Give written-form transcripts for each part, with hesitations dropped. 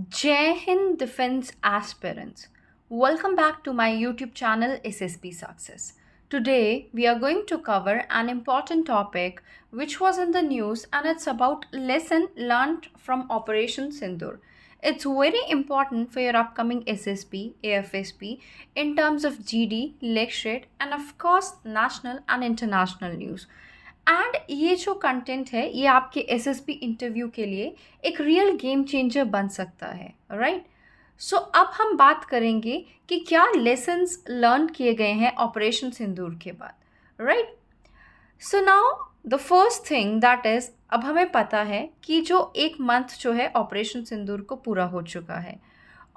Jai Hind Defense Aspirants. Welcome back to my YouTube channel SSP Success. Today we are going to cover an important topic which was in the news, and it's about lesson learned from Operation Sindoor. It's very important for your upcoming SSP, AFSP in terms of GD, lecture and of course national and international news. And ये जो content है ये आपके SSP interview के लिए एक real game changer बन सकता है, राइट? सो अब हम बात करेंगे कि क्या लेसन्स लर्न किए गए हैं ऑपरेशन सिंदूर के बाद, right? So now the first thing that is, अब हमें पता है कि जो एक मंथ जो है ऑपरेशन सिंदूर को पूरा हो चुका है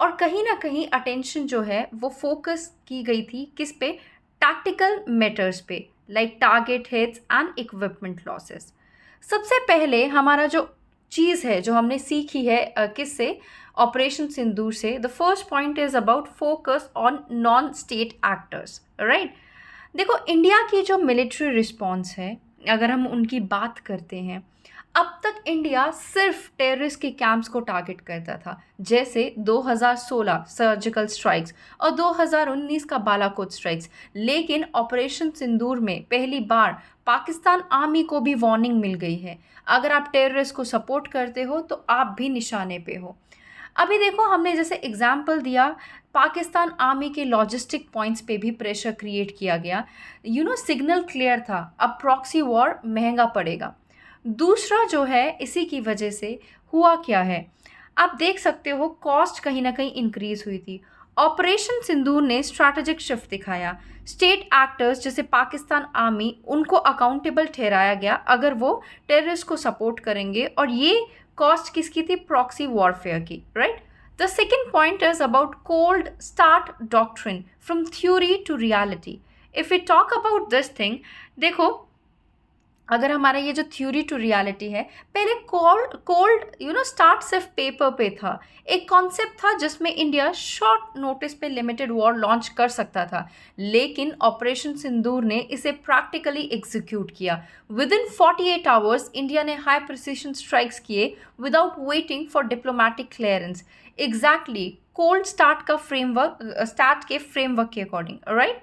और कहीं ना कहीं अटेंशन जो है वो फोकस की गई थी किस पे? टैक्टिकल मैटर्स पे, like target hits and equipment losses. सबसे पहले हमारा जो चीज़ है जो हमने सीखी है किससे? ऑपरेशन सिंदूर से। The first point is about focus on non state actors, right? देखो, इंडिया की जो मिलिट्री रिस्पॉन्स है, अगर हम उनकी बात करते हैं, अब तक इंडिया सिर्फ टेररिस्ट के कैंप्स को टारगेट करता था, जैसे 2016 सर्जिकल स्ट्राइक्स और 2019 का बालाकोट स्ट्राइक्स। लेकिन ऑपरेशन सिंदूर में पहली बार पाकिस्तान आर्मी को भी वार्निंग मिल गई है, अगर आप टेररिस्ट को सपोर्ट करते हो तो आप भी निशाने पे हो। अभी देखो, हमने जैसे एग्जाम्पल दिया, पाकिस्तान आर्मी के लॉजिस्टिक पॉइंट्स पे भी प्रेशर क्रिएट किया गया। सिग्नल क्लियर था, अब प्रॉक्सी वॉर महंगा पड़ेगा। दूसरा जो है, इसी की वजह से हुआ क्या है, आप देख सकते हो कॉस्ट कहीं ना कहीं इंक्रीज हुई थी। ऑपरेशन सिंदूर ने स्ट्रैटेजिक शिफ्ट दिखाया। स्टेट एक्टर्स जैसे पाकिस्तान आर्मी, उनको अकाउंटेबल ठहराया गया अगर वो टेररिस्ट को सपोर्ट करेंगे, और ये कॉस्ट किसकी थी? प्रॉक्सी वॉरफेयर की, right? The second point is about cold start doctrine from theory to reality. If you talk about this thing, देखो, अगर हमारा ये जो थ्योरी टू रियलिटी है, पहले कोल्ड कोल्ड स्टार्ट सिर्फ पेपर पे था, एक कॉन्सेप्ट था जिसमें इंडिया शॉर्ट नोटिस पे लिमिटेड वॉर लॉन्च कर सकता था। लेकिन ऑपरेशन सिंदूर ने इसे प्रैक्टिकली एग्जीक्यूट किया। विद इन 48 आवर्स इंडिया ने हाई प्रिसीशन स्ट्राइक्स किए without waiting for diplomatic clearance. Exactly cold start का फ्रेमवर्क, स्टार्ट के फ्रेमवर्क के अकॉर्डिंग, राइट?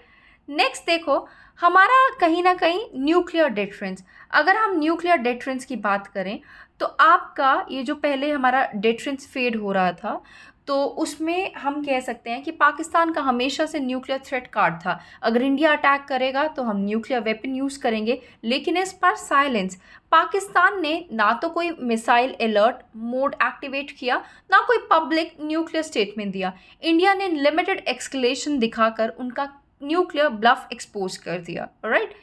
नेक्स्ट देखो, हमारा कहीं ना कहीं न्यूक्लियर डिफरेंस। अगर हम न्यूक्लियर डिफरेंस की बात करें तो आपका ये जो पहले हमारा डिफरेंस फेड हो रहा था, तो उसमें हम कह सकते हैं कि पाकिस्तान का हमेशा से न्यूक्लियर थ्रेट कार्ड था, अगर इंडिया अटैक करेगा तो हम न्यूक्लियर वेपन यूज़ करेंगे। लेकिन इस पर साइलेंस, पाकिस्तान ने ना तो कोई मिसाइल अलर्ट मोड एक्टिवेट किया, ना कोई पब्लिक न्यूक्लियर स्टेटमेंट दिया। इंडिया ने लिमिटेड एक्सकलेशन दिखाकर उनका न्यूक्लियर ब्लफ एक्सपोज कर दिया, राइट?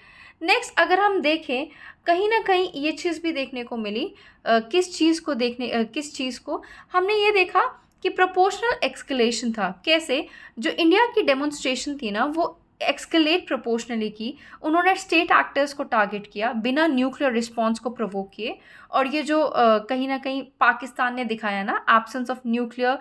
नेक्स्ट अगर हम देखें, कहीं ना कहीं ये चीज़ भी देखने को मिली, किस चीज़ को हमने ये देखा कि प्रोपोर्शनल एक्सकलेशन था। कैसे? जो इंडिया की डेमोन्स्ट्रेशन थी ना, वो एक्सकलेट प्रोपोर्शनली की। उन्होंने स्टेट एक्टर्स को टारगेट किया बिना न्यूक्लियर रिस्पॉन्स को प्रोवोक किए। और ये जो कहीं ना कहीं पाकिस्तान ने दिखाया ना, एब्सेंस ऑफ न्यूक्लियर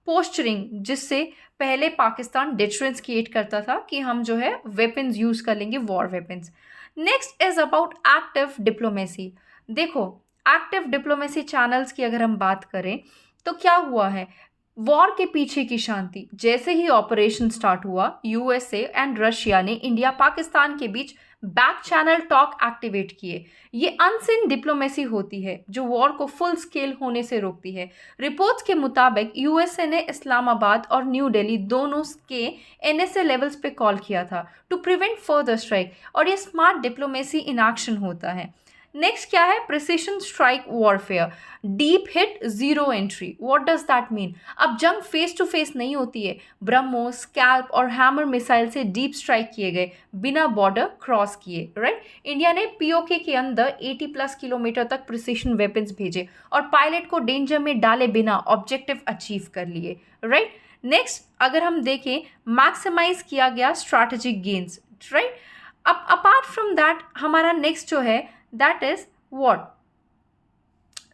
पोस्चरिंग, जिससे पहले पाकिस्तान डिटरेंस क्रिएट करता था कि हम जो है वेपन्स यूज़ कर लेंगे, war weapons. Next is about active diplomacy. देखो, एक्टिव डिप्लोमेसी चैनल्स की अगर हम बात करें तो क्या हुआ है, वॉर के पीछे की शांति, जैसे ही ऑपरेशन स्टार्ट हुआ, यूएसए एंड रशिया ने इंडिया पाकिस्तान के बीच बैक चैनल टॉक एक्टिवेट किए। ये अनसिन डिप्लोमेसी होती है जो वॉर को फुल स्केल होने से रोकती है। रिपोर्ट्स के मुताबिक यूएसए ने इस्लामाबाद और न्यू दिल्ली दोनों के एनएसए लेवल्स पे कॉल किया था टू प्रिवेंट फर्दर स्ट्राइक, और ये स्मार्ट डिप्लोमेसी इन एक्शन होता है। नेक्स्ट क्या है? Precision strike warfare, deep hit zero entry. What does that mean? अब जंग फेस टू फेस नहीं होती है, ब्रह्मोस, स्कैल्प और हैमर मिसाइल से डीप स्ट्राइक किए गए बिना बॉर्डर क्रॉस किए, राइट? इंडिया ने पीओके के अंदर 80+ किलोमीटर तक प्रिसिशन वेपन्स भेजे और पायलट को डेंजर में डाले बिना ऑब्जेक्टिव अचीव कर लिए, राइट? नेक्स्ट अगर हम देखें, मैक्सिमाइज किया गया स्ट्रैटेजिक गेन्स, राइट? अब अपार्ट फ्रॉम दैट हमारा नेक्स्ट जो है, that is what?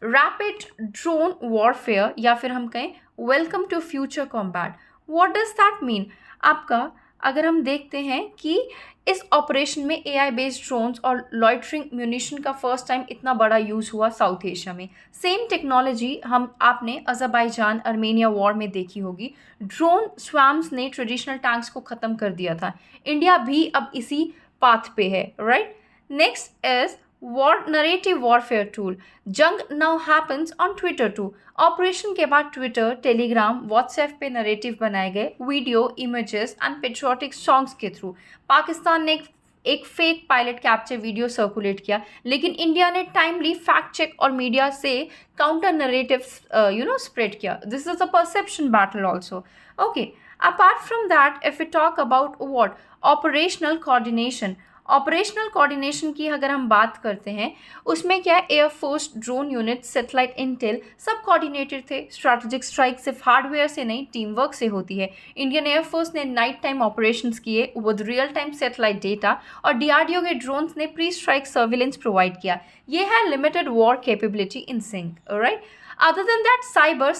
Rapid drone warfare, या फिर हम कहें welcome to future combat. What does that mean? आपका अगर हम देखते हैं कि इस ऑपरेशन में एआई बेस्ड ड्रोन्स और लॉइटरिंग म्यूनिशन का फर्स्ट टाइम इतना बड़ा यूज़ हुआ साउथ एशिया में। सेम टेक्नोलॉजी हम आपने अज़रबैजान अर्मेनिया वॉर में देखी होगी। ड्रोन स्वैम्स ने ट्रेडिशनल टैंक्स को ख़त्म कर दिया था। इंडिया भी अब इसी पाथ पे है, right. Next is war narrative warfare tool. जंग now happens on Twitter too. Operation के बाद ट्विटर, टेलीग्राम, व्हाट्सएप पे नरेटिव बनाए गए video, images and patriotic songs के थ्रू। पाकिस्तान ने एक fake pilot capture video circulate किया, लेकिन इंडिया ने टाइमली फैक्ट चेक और मीडिया से काउंटर नरेटिव स्प्रेड किया। This is a perception battle also. Okay, apart from that if you talk about what operational coordination. Operational coordination की अगर हम बात करते हैं, उसमें क्या है, air force, drone unit, satellite Intel सब कोऑर्डिनेटेड थे। स्ट्रैटेजिक स्ट्राइक सिर्फ हार्डवेयर से नहीं, टीम वर्क से होती है। इंडियन एयरफोर्स ने नाइट टाइम ऑपरेशंस किए with real time satellite data, और डीआरडीओ के ड्रोन्स ने प्री स्ट्राइक सर्विलेंस प्रोवाइड किया। ये है limited war capability in sync, right. Other than that, cyber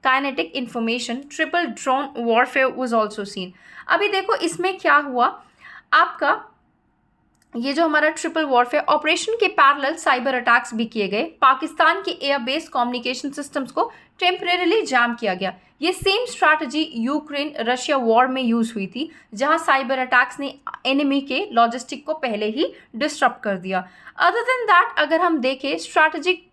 kinetic information, triple drone warfare was also seen. अभी देखो इसमें क्या हुआ, आपका ये जो हमारा ट्रिपल वॉरफेयर ऑपरेशन के पैरेलल साइबर अटैक्स भी किए गए। पाकिस्तान के एयर बेस्ड कम्युनिकेशन सिस्टम्स को टेम्परेरीली जैम किया गया। ये same strategy Ukraine Russia war में यूज हुई थी, जहां साइबर अटैक्स ने एनिमी के लॉजिस्टिक को पहले ही डिस्टर्ब कर दिया। अदर देन दैट अगर हम देखें, स्ट्रैटेजिक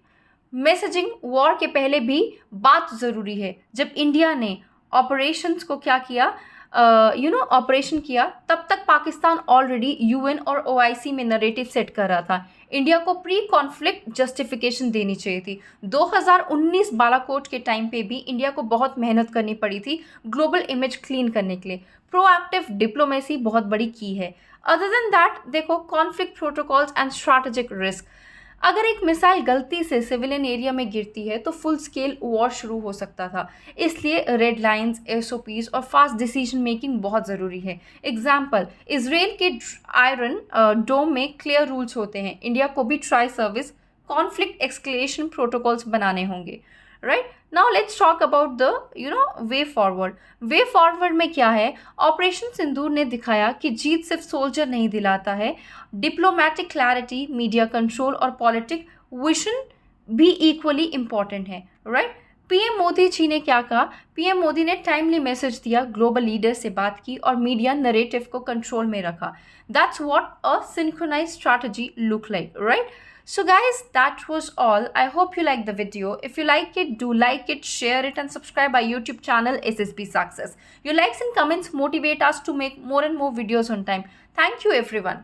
मैसेजिंग वॉर के पहले भी बात ज़रूरी है। जब इंडिया ने ऑपरेशंस को क्या किया, ऑपरेशन किया, तब तक पाकिस्तान ऑलरेडी यूएन और ओआईसी में नरेटिव सेट कर रहा था। इंडिया को प्री कॉन्फ्लिक्ट जस्टिफिकेशन देनी चाहिए थी। 2019 बालाकोट के टाइम पे भी इंडिया को बहुत मेहनत करनी पड़ी थी ग्लोबल इमेज क्लीन करने के लिए। प्रोएक्टिव डिप्लोमेसी बहुत बड़ी की है। अदर देन दैट देखो, conflict protocols and strategic risk. अगर एक मिसाइल गलती से सिविलियन एरिया में गिरती है तो फुल स्केल वॉर शुरू हो सकता था। इसलिए रेड लाइंस, एसओपीज और फास्ट डिसीजन मेकिंग बहुत ज़रूरी है। एग्जाम्पल, इसराइल के आयरन डोम में क्लियर रूल्स होते हैं। इंडिया को भी tri service conflict escalation protocols बनाने होंगे, right. Now let's talk about the way forward. Way forward में क्या है, ऑपरेशन सिंदूर ने दिखाया कि जीत सिर्फ सोल्जर नहीं दिलाता है, डिप्लोमेटिक क्लैरिटी, मीडिया कंट्रोल और पॉलिटिक विजन भी इक्वली इंपॉर्टेंट है, राइट। पीएम मोदी जी ने क्या कहा, पीएम मोदी ने टाइमली मैसेज दिया, ग्लोबल लीडर से बात की और मीडिया नरेटिव को कंट्रोल में रखा। That's what a synchronised strategy look like, right. So guys, that was all. I hope you like the video. If you like it, do like it, share it and subscribe our YouTube channel SSB Success. Your likes and comments motivate us to make more and more videos on time. Thank you everyone.